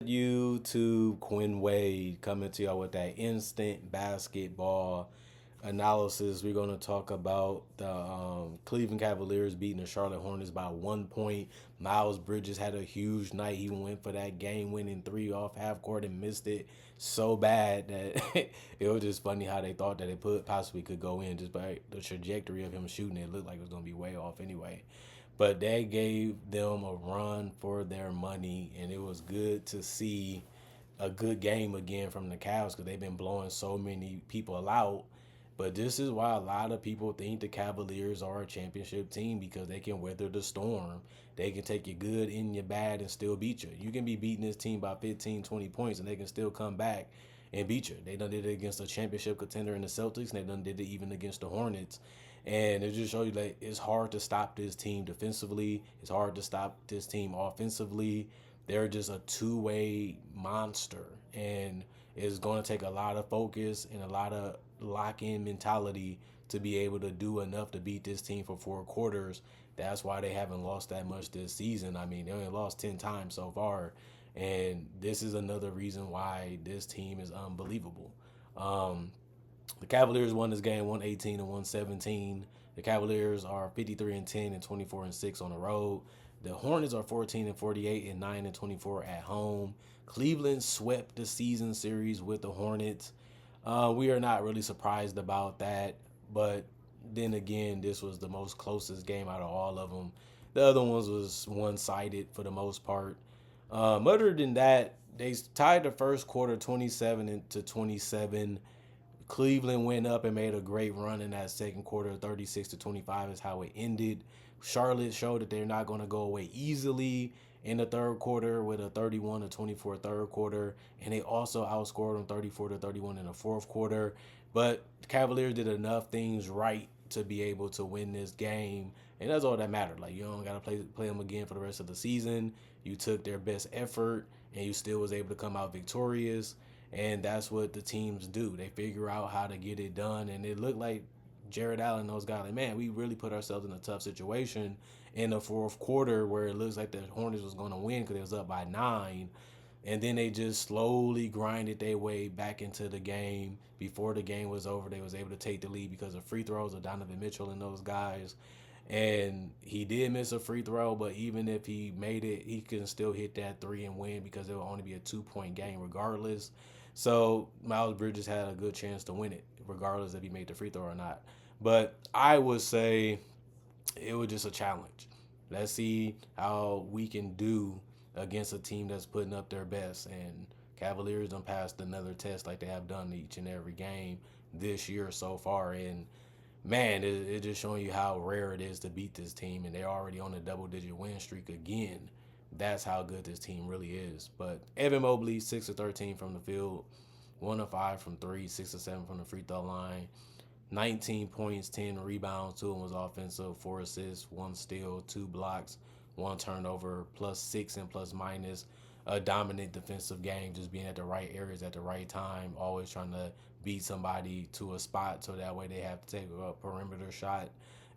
YouTube, Quinn Wade coming to y'all with that instant basketball analysis. We're going to talk about the Cleveland Cavaliers beating the Charlotte Hornets by 1 point. Miles Bridges had a huge night. He went for that game-winning three off half court and missed it so bad that it was just funny how they thought that it possibly could go in just by the trajectory of him shooting. It looked like it was going to be way off anyway. But they gave them a run for their money, and it was good to see a good game again from the Cavs because they've been blowing so many people out. But this is why a lot of people think the Cavaliers are a championship team because they can weather the storm. They can take you good and you bad and still beat you. You can be beating this team by 15, 20 points and they can still come back and beat you. They done did it against a championship contender in the Celtics, and they done did it even against the Hornets. And it just shows you that it's hard to stop this team defensively. It's hard to stop this team offensively. They're just a two-way monster. And it's going to take a lot of focus and a lot of lock-in mentality to be able to do enough to beat this team for 4 quarters. That's why they haven't lost that much this season. I mean, they only lost 10 times so far. And this is another reason why this team is unbelievable. The Cavaliers won this game 118 and 117. The Cavaliers are 53 and 10 and 24 and 6 on the road. The Hornets are 14 and 48 and 9 and 24 at home. Cleveland swept the season series with the Hornets. We are not really surprised about that, but then again, this was the most closest game out of all of them. The other ones was one-sided for the most part. Other than that, they tied the first quarter 27 to 27. Cleveland went up and made a great run in that second quarter. 36 to 25 is how it ended. Charlotte showed that they're not going to go away easily in the third quarter with a 31 to 24 third quarter, and they also outscored them 34 to 31 in the fourth quarter. But the Cavaliers did enough things right to be able to win this game, and that's all that mattered. Like, you don't got to play them again for the rest of the season. You took their best effort, and you still was able to come out victorious. And that's what the teams do. They figure out how to get it done. And it looked like Jared Allen and those guys, like, man, we really put ourselves in a tough situation in the fourth quarter where it looks like the Hornets was going to win because it was up by 9. And then they just slowly grinded their way back into the game. Before the game was over, they was able to take the lead because of free throws of Donovan Mitchell and those guys. And he did miss a free throw, but even if he made it, he couldn't still hit that three and win because it would only be a 2-point game regardless. So Miles Bridges had a good chance to win it, regardless if he made the free throw or not. But I would say it was just a challenge. Let's see how we can do against a team that's putting up their best. And Cavaliers done passed another test like they have done each and every game this year so far. And man, it just showing you how rare it is to beat this team. And they're already on a double-digit win streak again. That's how good this team really is. But Evan Mobley, 6 of 13 from the field, 1 of 5 from 3, 6 of 7 from the free throw line, 19 points, 10 rebounds, 2 of them was offensive, 4 assists, 1 steal, 2 blocks, 1 turnover, +6 and plus minus. A dominant defensive game, just being at the right areas at the right time, always trying to beat somebody to a spot so that way they have to take a perimeter shot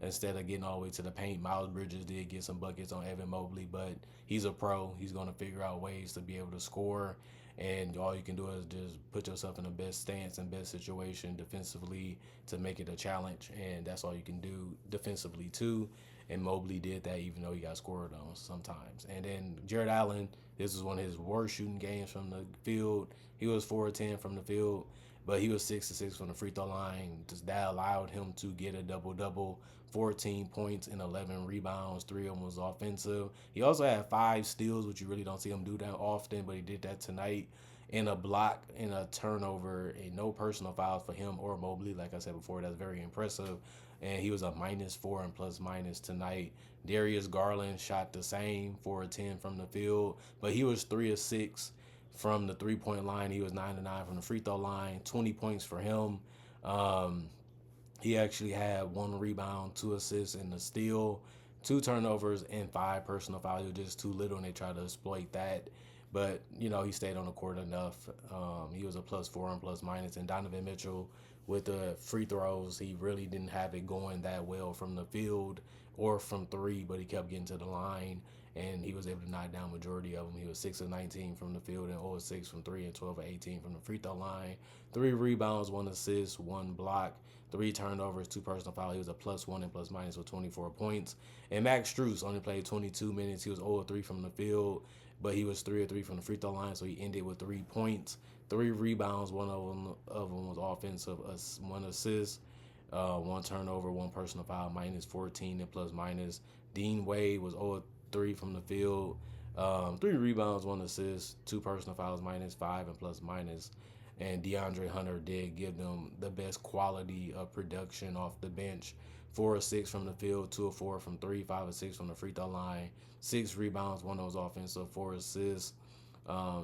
instead of getting all the way to the paint. Miles Bridges did get some buckets on Evan Mobley, but he's a pro. He's going to figure out ways to be able to score, and all you can do is just put yourself in the best stance and best situation defensively to make it a challenge, and that's all you can do defensively too. And Mobley did that even though he got scored on sometimes. And then Jared Allen, this was one of his worst shooting games from the field. He was 4 of 10 from the field, but he was 6 of 6 from the free throw line. Just that allowed him to get a double-double, 14 points and 11 rebounds. 3 of them was offensive. He also had 5 steals, which you really don't see him do that often, but he did that tonight. And a block and a turnover and no personal fouls for him or Mobley. Like I said before, that's very impressive. And he was a -4 and plus minus tonight. Darius Garland shot the same, 4 of 10 from the field, but he was 3 of 6 from the three-point line. He was 9 of 9 from the free throw line, 20 points for him. He actually had 1 rebound, 2 assists, and a steal, 2 turnovers, and 5 personal fouls. It was just too little, and they tried to exploit that. But, he stayed on the court enough. He was a +4 and plus minus. And Donovan Mitchell, with the free throws, he really didn't have it going that well from the field or from 3, but he kept getting to the line. and he was able to knock down majority of them. He was 6 of 19 from the field and 0 of 6 from 3 and 12 of 18 from the free throw line. 3 rebounds, 1 assist, 1 block, 3 turnovers, 2 personal fouls. He was a +1 and ± with 24 points. And Max Strus only played 22 minutes. He was 0 of 3 from the field, but he was 3 of 3 from the free throw line, so he ended with 3 points, 3 rebounds. One of them was offensive, 1 assist, 1 turnover, 1 personal foul, -14 and ±. Dean Wade was 0 of 3 from the field, 3 rebounds, 1 assist, 2 personal fouls, -5 and ±. And DeAndre Hunter did give them the best quality of production off the bench. 4 of 6 from the field, 2 of 4 from 3, 5 of 6 from the free throw line, 6 rebounds, 1 of those offensive, 4 assists,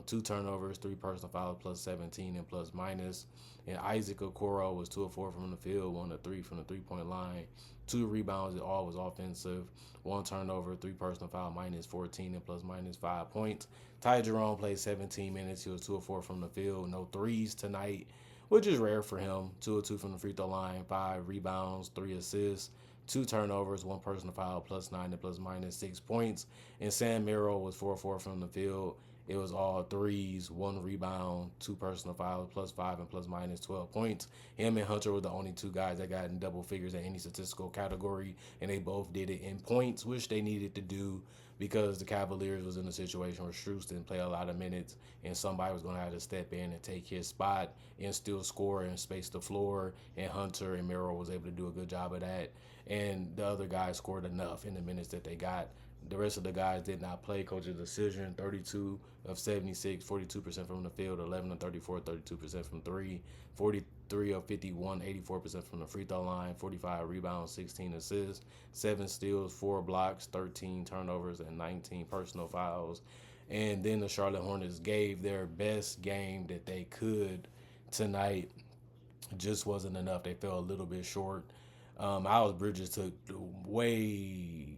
2 turnovers, 3 personal fouls, +17 and ±. And Isaac Okoro was 2 of 4 from the field, 1 of 3 from the 3-point line, 2 rebounds, it all was offensive, 1 turnover, 3 personal foul, -14 and ±5 points. Ty Jerome played 17 minutes. He was 2 of 4 from the field, no threes tonight, which is rare for him. 2 of 2 from the free throw line, 5 rebounds, 3 assists, 2 turnovers, 1 personal foul, +9 and ±6 points. And Sam Merrill was 4 of 4 from the field. It was all threes, 1 rebound, 2 personal fouls, +5 and ±12 points. Him and Hunter were the only 2 guys that got in double figures at any statistical category, and they both did it in points, which they needed to do because the Cavaliers was in a situation where Strus didn't play a lot of minutes, and somebody was going to have to step in and take his spot and still score and space the floor, and Hunter and Merrill was able to do a good job of that. And the other guys scored enough in the minutes that they got. The rest of the guys did not play. Coach's decision, 32 of 76, 42% from the field, 11 of 34, 32% from 3, 43 of 51, 84% from the free throw line, 45 rebounds, 16 assists, 7 steals, 4 blocks, 13 turnovers, and 19 personal fouls. And then the Charlotte Hornets gave their best game that they could tonight. Just wasn't enough. They fell a little bit short. Miles Bridges took way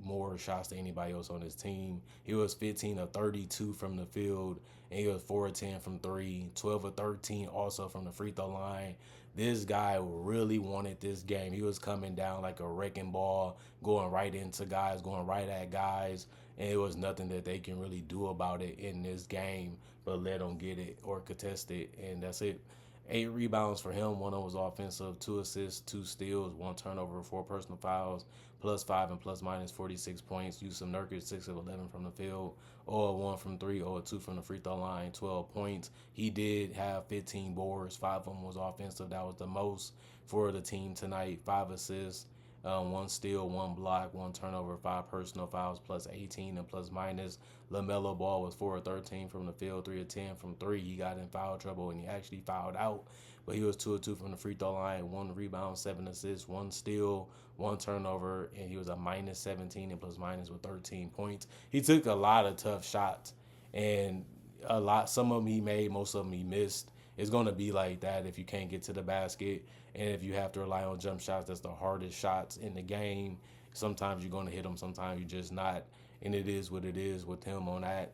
more shots than anybody else on his team. He was 15 of 32 from the field, and he was 4 of 10 from 3, 12 of 13 also from the free throw line. This guy really wanted this game. He was coming down like a wrecking ball, going right into guys, going right at guys, and it was nothing that they can really do about it in this game but let them get it or contest it, and that's it. 8 rebounds for him. 1 of them was offensive, 2 assists, 2 steals, 1 turnover, 4 personal fouls, +5 and ±46 points. Yusuf Nurkic, 6 of 11 from the field, 0 of 1 from 3, 0 of 2 from the free throw line, 12 points. He did have 15 boards. 5 of them was offensive. That was the most for the team tonight. 5 assists, 1 steal, 1 block, 1 turnover, 5 personal fouls, +18 and ±. LaMelo Ball was 4 of 13 from the field, 3 of 10 from 3. He got in foul trouble and he actually fouled out, but he was 2 of 2 from the free throw line, 1 rebound, 7 assists, 1 steal, 1 turnover, and he was a -17 and ± with 13 points. He took a lot of tough shots, and some of them he made, most of them he missed. It's going to be like that if you can't get to the basket, and if you have to rely on jump shots. That's the hardest shots in the game. Sometimes you're going to hit them, sometimes you're just not, and it is what it is with him on that.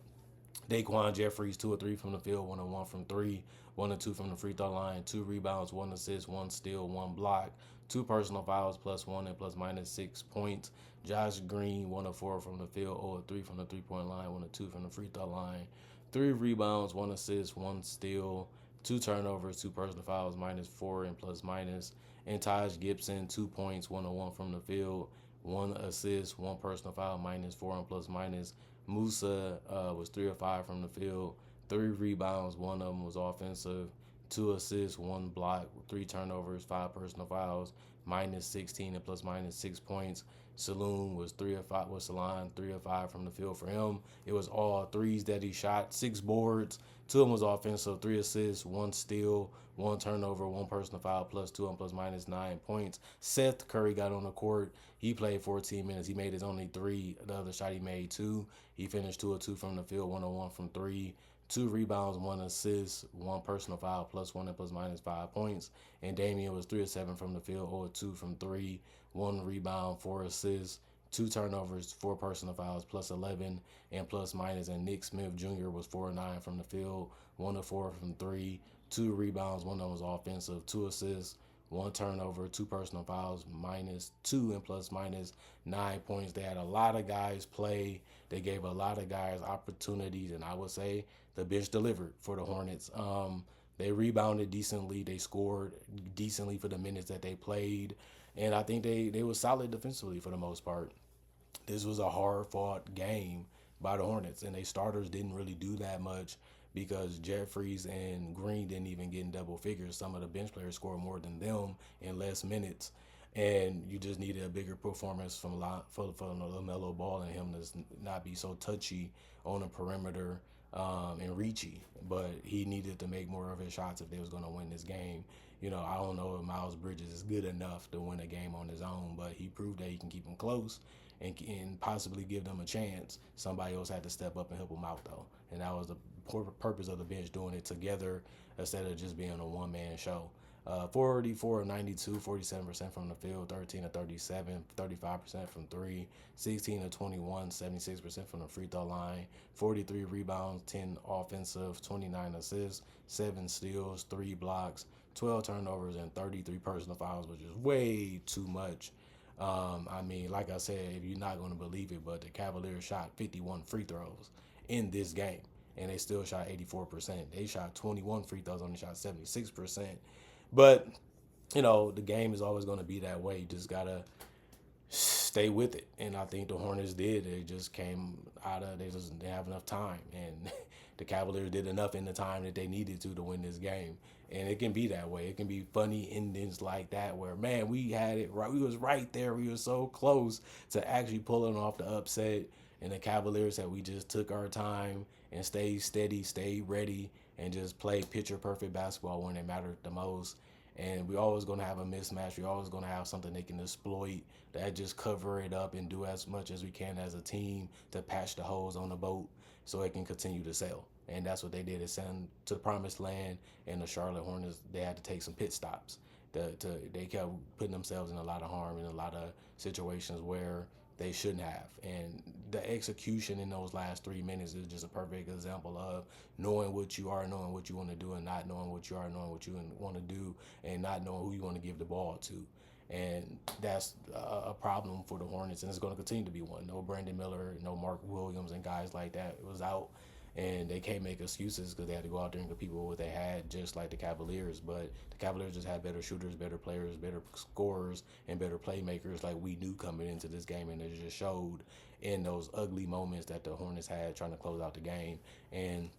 Daquan Jeffries, 2 of 3 from the field, 1 of 1 from 3, 1 of 2 from the free throw line, 2 rebounds, 1 assist, 1 steal, 1 block, 2 personal fouls, +1 and ±6 points. Josh Green, 1 of 4 from the field, 0 of 3 from the 3-point line, 1 of 2 from the free throw line, 3 rebounds, 1 assist, 1 steal, 2 turnovers, 2 personal fouls, -4 and ±. And Taj Gibson, 2 points, 1 of 1 from the field, 1 assist, 1 personal foul, -4 and ±. Musa was 3 of 5 from the field, 3 rebounds, 1 of them was offensive, 2 assists, 1 block, 3 turnovers, 5 personal fouls, -16 and ±6 points. Saloon was 3 of 5. Was Salon 3 of 5 from the field for him? It was all threes that he shot. 6 boards. 2 of them was offensive. 3 assists, 1 steal, 1 turnover, 1 personal foul, +2 and ±9 points. Seth Curry got on the court. He played 14 minutes. He made his only 3. The other shot he made 2. He finished 2 of 2 from the field, 1 of 1 from 3. 2 rebounds, 1 assist, 1 personal foul, +1 and ±5 points. And Damian was 3 of 7 from the field, 0 of 2 from 3, 1 rebound, 4 assists, 2 turnovers, 4 personal fouls, +11 and ±. And Nick Smith Jr. was 4 of 9 from the field, 1 of 4 from 3, 2 rebounds, 1 of them was offensive, 2 assists, one turnover, two personal fouls, -2 and plus -9 points. They had a lot of guys play. They gave a lot of guys opportunities, and I would say the bench delivered for the Hornets. They rebounded decently. They scored decently for the minutes that they played, and I think they were solid defensively for the most part. This was a hard fought game by the Hornets, and their starters didn't really do that much because Jeffries and Green didn't even get in double figures. Some of the bench players scored more than them in less minutes, and you just needed a bigger performance for LaMelo Ball and him to not be so touchy on the perimeter and reachy. But he needed to make more of his shots if they was going to win this game. I don't know if Miles Bridges is good enough to win a game on his own, but he proved that he can keep them close and possibly give them a chance. Somebody else had to step up and help them out, though. And that was the purpose of the bench, doing it together instead of just being a one-man show. 44 of 92, 47% from the field, 13 of 37, 35% from three, 16 of 21, 76% from the free throw line, 43 rebounds, 10 offensive, 29 assists, 7 steals, 3 blocks, 12 turnovers, and 33 personal fouls, which is way too much. Like I said, if you're not going to believe it, but the Cavaliers shot 51 free throws in this game, and they still shot 84%. They shot 21 free throws, only shot 76%. But, the game is always going to be that way. You just got to stay with it. And I think the Hornets did. They just came they didn't have enough time. And the Cavaliers did enough in the time that they needed to win this game. And it can be that way. It can be funny endings like that where, man, we had it right. We was right there. We were so close to actually pulling off the upset. And the Cavaliers said we just took our time and stayed steady, stayed ready, and just played picture-perfect basketball when it mattered the most. And we're always going to have a mismatch. We're always going to have something they can exploit that just cover it up and do as much as we can as a team to patch the holes on the boat so it can continue to sail. And that's what they did, is send to the promised land. And the Charlotte Hornets, they had to take some pit stops. They kept putting themselves in a lot of harm in a lot of situations where they shouldn't have. And the execution in those last 3 minutes is just a perfect example of knowing what you are, knowing what you want to do, and not knowing what you are, knowing what you want to do, and not knowing who you want to give the ball to. And that's a problem for the Hornets, and it's going to continue to be one. No Brandon Miller, no Mark Williams, and guys like that was out. And they can't make excuses because they had to go out there and compete with what they had, just like the Cavaliers. But the Cavaliers just had better shooters, better players, better scorers, and better playmakers like we knew coming into this game. And it just showed in those ugly moments that the Hornets had trying to close out the game. And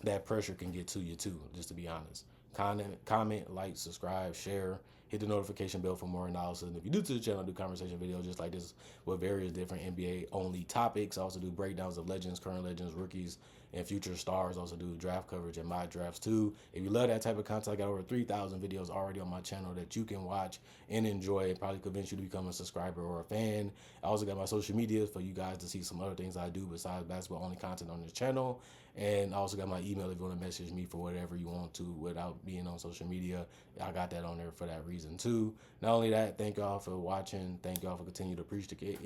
that pressure can get to you too, just to be honest. Comment, like, subscribe, share, hit the notification bell for more analysis. And if you're new to the channel, I do conversation videos just like this with various different NBA only topics. I also do breakdowns of legends, current legends, rookies, and future stars. I also do draft coverage and mock drafts too. If you love that type of content, I got over 3,000 videos already on my channel that you can watch and enjoy, and probably convince you to become a subscriber or a fan. I also got my social media for you guys to see some other things I do besides basketball only content on this channel. And I also got my email if you want to message me for whatever you want to without being on social media. I got that on there for that reason too. Not only that, thank y'all for watching. Thank y'all for continuing to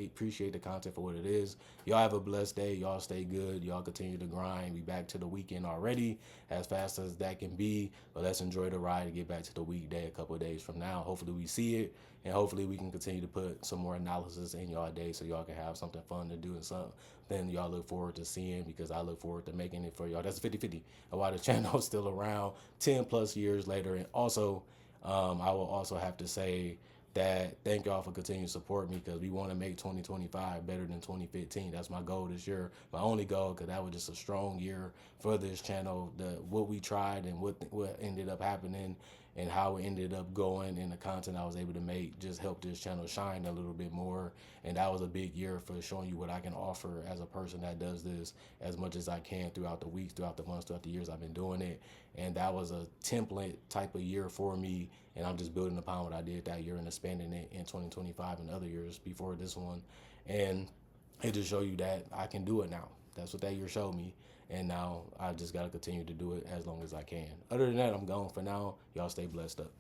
appreciate the content for what it is. Y'all have a blessed day. Y'all stay good. Y'all continue to grind. We back to the weekend already, as fast as that can be. But let's enjoy the ride and get back to the weekday a couple of days from now. Hopefully we see it, and hopefully we can continue to put some more analysis in y'all day so y'all can have something fun to do and something then y'all look forward to seeing, because I look forward to making it for y'all. That's 50-50 of why the channel is still around 10 plus years later. And also, I will also have to say that thank y'all for continuing to support me, because we want to make 2025 better than 2015. That's my goal this year. My only goal, because that was just a strong year for this channel. What we tried and what ended up happening and how it ended up going, and the content I was able to make just helped this channel shine a little bit more. And that was a big year for showing you what I can offer as a person that does this as much as I can throughout the weeks, throughout the months, throughout the years I've been doing it. And that was a template type of year for me, and I'm just building upon what I did that year and expanding it in 2025 and other years before this one. And it just show you that I can do it now. That's what that year showed me. And now I just got to continue to do it as long as I can. Other than that, I'm gone for now. Y'all stay blessed up.